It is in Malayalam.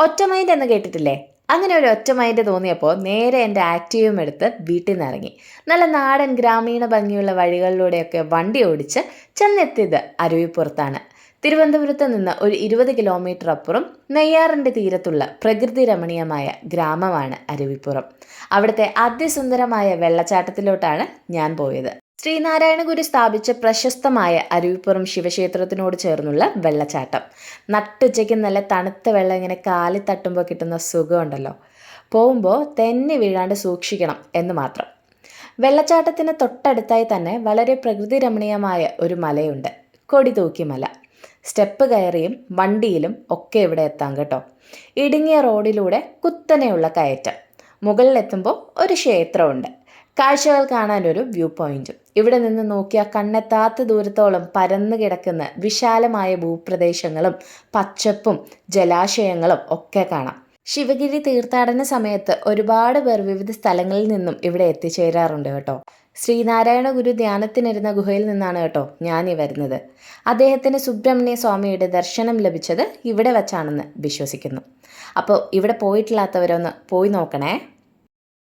ഒറ്റ മൈൻഡ് എന്ന് കേട്ടിട്ടില്ലേ? അങ്ങനെ ഒരു ഒറ്റ മൈൻഡ് തോന്നിയപ്പോൾ നേരെ എൻ്റെ ആക്റ്റീവും എടുത്ത് വീട്ടിൽ നിന്ന് ഇറങ്ങി. നല്ല നാടൻ ഗ്രാമീണ ഭംഗിയുള്ള വഴികളിലൂടെയൊക്കെ വണ്ടി ഓടിച്ച് ചെന്നെത്തിയത് അരുവിപ്പുറത്താണ്. തിരുവനന്തപുരത്ത് നിന്ന് ഒരു 20 കിലോമീറ്റർ അപ്പുറം നെയ്യാറിൻ്റെ തീരത്തുള്ള പ്രകൃതി രമണീയമായ ഗ്രാമമാണ് അരുവിപ്പുറം. അവിടുത്തെ അതിസുന്ദരമായ വെള്ളച്ചാട്ടത്തിലോട്ടാണ് ഞാൻ പോയത്. ശ്രീനാരായണ ഗുരു സ്ഥാപിച്ച പ്രശസ്തമായ അരുവിപ്പുറം ശിവക്ഷേത്രത്തിനോട് ചേർന്നുള്ള വെള്ളച്ചാട്ടം. നട്ടുച്ചയ്ക്ക് നല്ല തണുത്ത വെള്ളം ഇങ്ങനെ കാലിൽ തട്ടുമ്പോൾ കിട്ടുന്ന സുഖമുണ്ടല്ലോ. പോകുമ്പോൾ തെന്നി വീഴാണ്ട് സൂക്ഷിക്കണം എന്ന് മാത്രം. വെള്ളച്ചാട്ടത്തിന് തൊട്ടടുത്തായി തന്നെ വളരെ പ്രകൃതി രമണീയമായ ഒരു മലയുണ്ട്, കൊടിതൂക്കി മല. സ്റ്റെപ്പ് കയറിയും വണ്ടിയിലും ഒക്കെ ഇവിടെ എത്താം കേട്ടോ. ഇടുങ്ങിയ റോഡിലൂടെ കുത്തനെയുള്ള കയറ്റം. മുകളിലെത്തുമ്പോൾ ഒരു ക്ഷേത്രമുണ്ട്. കാഴ്ചകൾ കാണാനൊരു വ്യൂ പോയിന്റും. ഇവിടെ നിന്ന് നോക്കിയാൽ കണ്ണെത്താത്ത ദൂരത്തോളം പരന്നു കിടക്കുന്ന വിശാലമായ ഭൂപ്രദേശങ്ങളും പച്ചപ്പും ജലാശയങ്ങളും ഒക്കെ കാണാം. ശിവഗിരി തീർത്ഥാടന സമയത്ത് ഒരുപാട് പേർ വിവിധ സ്ഥലങ്ങളിൽ നിന്നും ഇവിടെ എത്തിച്ചേരാറുണ്ട് കേട്ടോ. ശ്രീനാരായണ ഗുരു ധ്യാനത്തിനിരുന്ന ഗുഹയിൽ നിന്നാണ് കേട്ടോ ഞാൻ ഈ വരുന്നത്. അദ്ദേഹത്തിന് സുബ്രഹ്മണ്യ സ്വാമിയുടെ ദർശനം ലഭിച്ചത് ഇവിടെ വച്ചാണെന്ന് വിശ്വസിക്കുന്നു. അപ്പോൾ ഇവിടെ പോയിട്ടില്ലാത്തവരൊന്ന് പോയി നോക്കണേ.